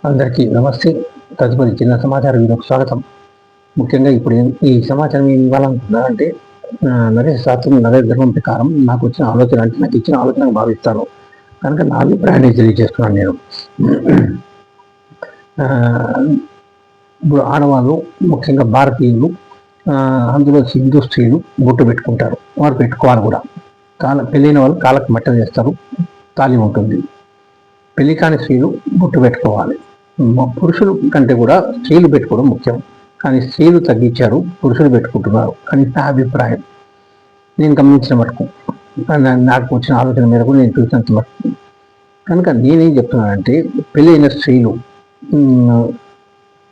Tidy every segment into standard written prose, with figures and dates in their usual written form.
అందరికీ నమస్తే. తదుపరి చిన్న సమాచారం వీడియోకి స్వాగతం. ముఖ్యంగా ఇప్పుడు ఈ సమాచారం ఏమి ఇవ్వాలనుకున్నానంటే, నరేష్ శాస్త్రం నరేష్ ధర్మం ప్రకారం నాకు వచ్చిన ఆలోచన అంటే నాకు ఇచ్చిన ఆలోచన భావిస్తాను కనుక నా అభిప్రాయాన్ని తెలియజేస్తున్నాను నేను. ఇప్పుడు ఆడవాళ్ళు ముఖ్యంగా భారతీయులు, అందులో హిందూ స్త్రీలు బొట్టు పెట్టుకుంటారు. వారు పెట్టుకోవాలి కూడా. పెళ్ళైన వాళ్ళు కాళ్ళకు మట్టలు చేస్తారు, తాళి ఉంటుంది. పెళ్లి కాని స్త్రీలు బొట్టు పెట్టుకోవాలి. పురుషులు కంటే కూడా స్త్రీలు పెట్టుకోవడం ముఖ్యం, కానీ స్త్రీలు తగ్గించారు, పురుషులు పెట్టుకుంటున్నారు అని నా అభిప్రాయం. నేను గమనించిన మటుకు, నాకు వచ్చిన ఆలోచన మేరకు నేను చూసినంత మటుకు. కనుక నేనేం చెప్తున్నానంటే, పెళ్ళైన స్త్రీలు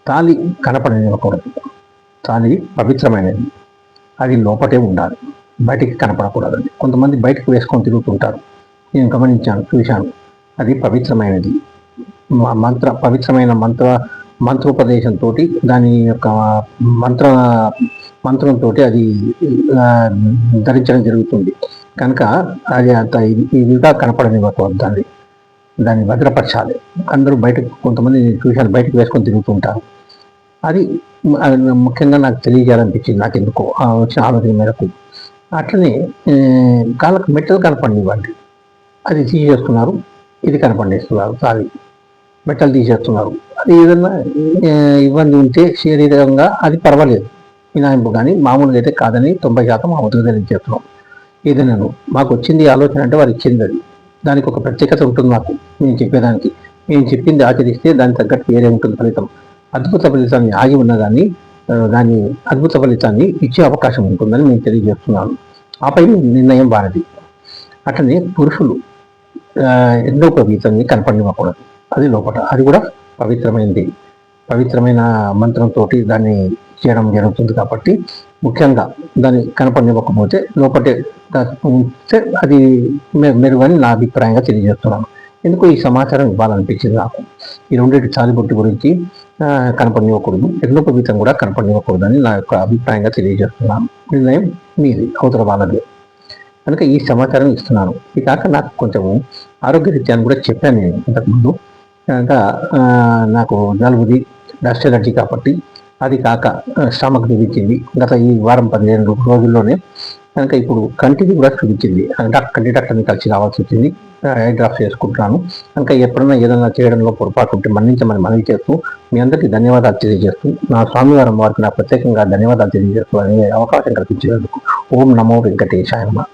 తాళి కనపడనివ్వకూడదు. తాళి పవిత్రమైనది, అది లోపటే ఉండాలి, బయటికి కనపడకూడదండి. కొంతమంది బయటకు వేసుకొని తిరుగుతుంటారు, నేను గమనించాను, చూశాను. అది పవిత్రమైనది, పవిత్రమైన మంత్రోపదేశంతో, దాని యొక్క మంత్రంతో అది ధరించడం జరుగుతుంది. కనుక అది అంత ఇదిగా కనపడనివ్వకూడదు, దాన్ని భద్రపరచాలి. అందరూ బయటకు, కొంతమంది చూశాను, బయటకు వేసుకొని తిరుగుతుంటారు. అది ముఖ్యంగా నాకు తెలియజేయాలనిపించింది, నాకు ఎందుకో వచ్చిన ఆలోచన మేరకు. అట్లనే కాళ్ళకు మెట్టలు కనపడనివ్వండి, అది తీసేస్తున్నారు, ఇది కనపడేస్తున్నారు, తాళి మెట్టలు తీసేస్తున్నారు. అది ఏదన్నా ఇబ్బంది ఉంటే శారీరకంగా అది పర్వాలేదు, మినాయింపు, కానీ మామూలుగా అయితే కాదని 90% మామూలుగా తెలియజేస్తున్నాం. ఏదైనా మాకు వచ్చింది ఆలోచన అంటే వారు ఇచ్చింది, అది దానికి ఒక ప్రత్యేకత ఉంటుంది. నాకు నేను చెప్పేదానికి, నేను చెప్పింది ఆచరిస్తే దానికి తగ్గట్టు వేరే ఉంటుంది ఫలితం. అద్భుత ఫలితాన్ని ఆగి ఉన్నదాన్ని, దాని అద్భుత ఫలితాన్ని ఇచ్చే అవకాశం ఉంటుందని నేను తెలియజేస్తున్నాను. ఆపై నిర్ణయం వారిది. అట్లనే పురుషులు ఎన్నో పవిత్రాన్ని కనపడనివ్వకూడదు, అది లోపల, అది కూడా పవిత్రమైనది, పవిత్రమైన మంత్రంతో దాన్ని చేయడం జరుగుతుంది. కాబట్టి ముఖ్యంగా దాన్ని కనపడనివ్వకపోతే లోపటే ఉంటే అది మెరుగని నా అభిప్రాయంగా తెలియజేస్తున్నాను. ఎందుకు ఈ సమాచారం ఇవ్వాలనిపించింది నాకు. ఈ రెండింటి తాలిబొట్టు గురించి కనపడనివ్వకూడదు, ఎన్నో పవిత్రం కూడా కనపడనివ్వకూడదని నా యొక్క అభిప్రాయంగా తెలియజేస్తున్నాను. నిర్ణయం మీది, అవతల వాళ్ళది. కనుక ఈ సమాచారం ఇస్తున్నాను. ఇది కాక నాకు కొంచెం ఆరోగ్యరీత్యాన్ని కూడా చెప్పాను నేను ఇంతకుముందు. కనుక నాకు జలుబుది, డస్ట్ ఎలర్జీ, కాబట్టి అది కాక స్టమక్ చూపించింది గత ఈ వారం 15 రోజుల్లోనే. కనుక ఇప్పుడు కంటిది కూడా చూపించింది, కంటి డాక్టర్ని కలిసి రావాల్సి వచ్చింది. ఐ డ్రాప్స్ చేసుకుంటున్నాను. కనుక ఎప్పుడన్నా ఏదైనా చేయడంలో పొరపాటు ఉంటే మన్నించమని మనవి చేస్తూ, మీ అందరికీ ధన్యవాదాలు తెలియజేస్తూ, నా స్వామివారం వారికి నా ప్రత్యేకంగా ధన్యవాదాలు తెలియజేస్తూ అనే అవకాశం కల్పించినందుకు ఓం నమో వెంకటేశాయ నమః.